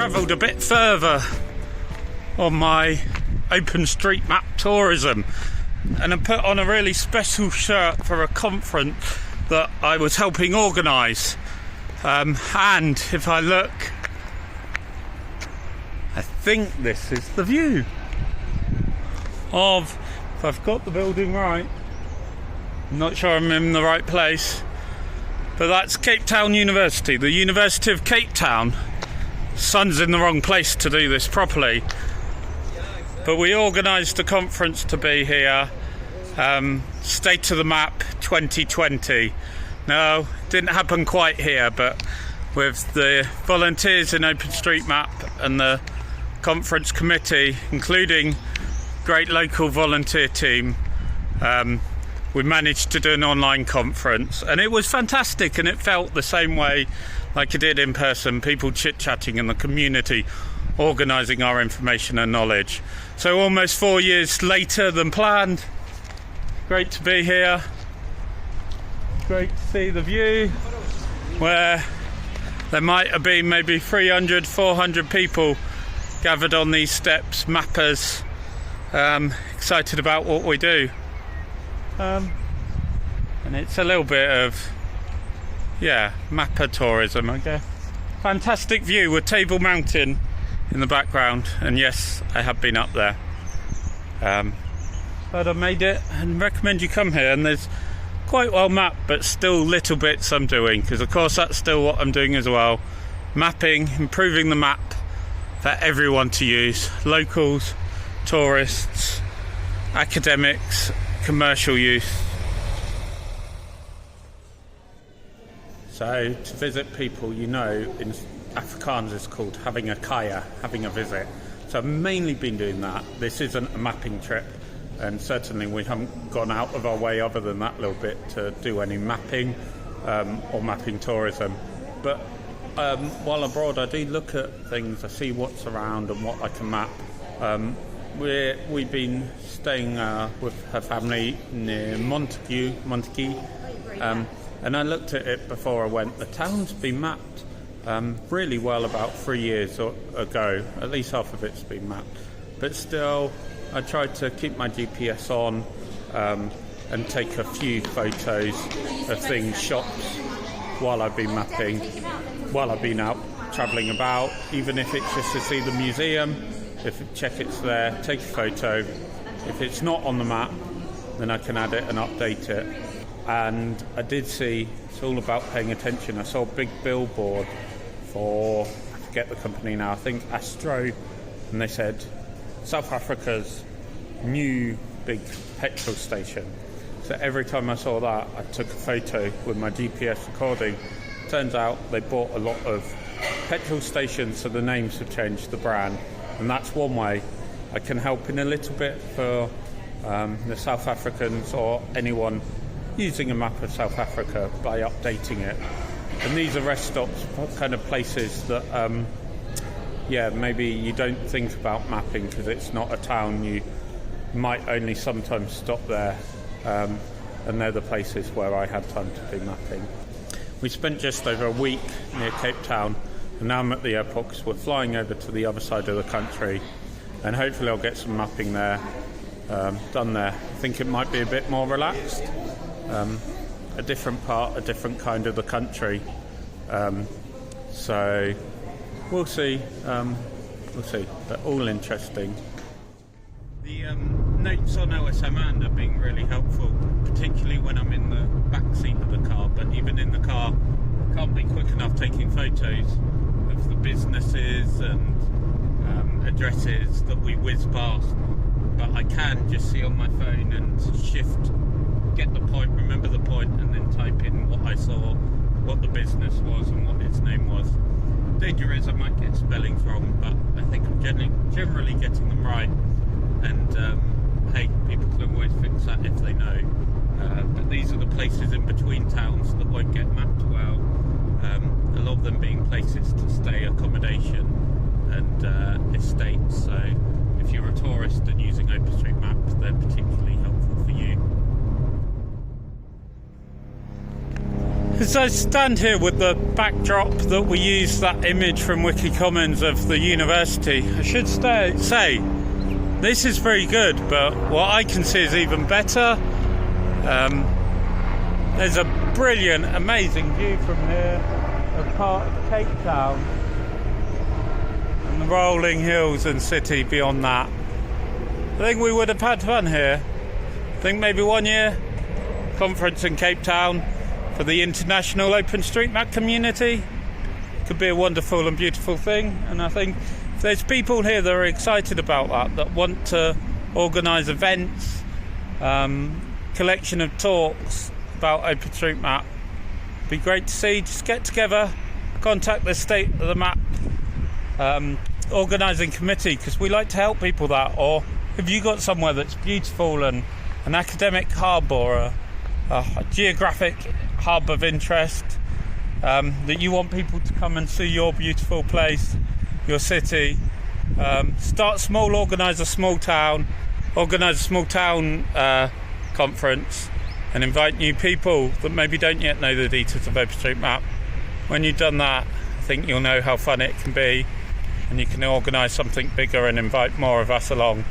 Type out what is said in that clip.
travelled a bit further on my OpenStreetMap tourism, and I put on a really special shirt for a conference that I was helping organise. And if I look, I think this is the view of, if I've got the building right, I'm not sure I'm in the right place, but that's Cape Town University, the University of Cape Town. Sun's in the wrong place to do this properly, but we organised a conference to be here, State of the Map 2020. No, didn't happen quite here, but with the volunteers in OpenStreetMap and the conference committee, including great local volunteer team, we managed to do an online conference, and it was fantastic, and it felt the same way like it did in person, people chit-chatting in the community, organising our information and knowledge. So almost 4 years later than planned. Great to be here. Great to see the view, where there might have been maybe 300, 400 people gathered on these steps, mappers, excited about what we do. And it's a little bit of, mapper tourism, I guess. Fantastic view with Table Mountain in the background, and yes, I have been up there. But I made it and recommend you come here, and there's quite well mapped, but still little bits I'm doing, because of course that's still what I'm doing as well. Mapping, improving the map for everyone to use, locals, tourists, academics, commercial use. So to visit people, in Afrikaans it's called having a kaya, having a visit. So I've mainly been doing that. This isn't a mapping trip, and certainly we haven't gone out of our way other than that little bit to do any mapping or mapping tourism. But while abroad I do look at things, I see what's around and what I can map. We've been staying with her family near Montague, and I looked at it before I went. The town's been mapped really well about 3 years ago. At least half of it's been mapped. But still, I tried to keep my GPS on and take a few photos of things, shops, while I've been mapping, while I've been out travelling about, even if it's just to see the museum. Check it's there, take a photo. If it's not on the map, then I can add it and update it. And I did see, it's all about paying attention. I saw a big billboard for, I forget the company now, I think Astro, and they said South Africa's new big petrol station. So every time I saw that, I took a photo with my GPS recording. Turns out they bought a lot of petrol stations, so the names have changed, the brand. And that's one way I can help in a little bit for the South Africans or anyone using a map of South Africa by updating it. And these are rest stops, kind of places that, maybe you don't think about mapping because it's not a town. You might only sometimes stop there, and they're the places where I had time to do mapping. We spent just over a week near Cape Town, and now I'm at the airport because we're flying over to the other side of the country, and hopefully I'll get some mapping there done there. I think it might be a bit more relaxed, a different part, a different kind of the country, so we'll see, but all interesting. The notes on OSM are being really helpful, particularly when I'm in the back seat of the car, but even in the car I can't be quick enough taking photos of the businesses and addresses that we whiz past, but I can just see on my phone and shift, get the point, remember the point, and then type in what I saw, what the business was and what its name was. Danger is I might get spellings wrong, but I think I'm generally getting them right, and hey, people can always fix that if they know. But these are the places in between towns that won't get mapped well, a lot of them being places to stay, accommodation and estates. So if you're a tourist and using OpenStreetMap, they're particularly helpful for you. As I stand here with the backdrop that we use, that image from Wiki Commons of the university, I should say this is very good, but what I can see is even better. There's a brilliant, amazing view from here of part of Cape Town and the rolling hills and city beyond that. I think we would have had fun here. I think maybe one year, conference in Cape Town for the international OpenStreetMap community could be a wonderful and beautiful thing. And I think if there's people here that are excited about that want to organise events, collection of talks about OpenStreetMap, be great to see. Just get together, contact the State of the Map organising committee, because we like to help people that. Or if you got somewhere that's beautiful and an academic hub or a geographic hub of interest, that you want people to come and see your beautiful place, your city, start small, organise a small town conference and invite new people that maybe don't yet know the details of OpenStreetMap. When you've done that, I think you'll know how fun it can be, and you can organise something bigger and invite more of us along.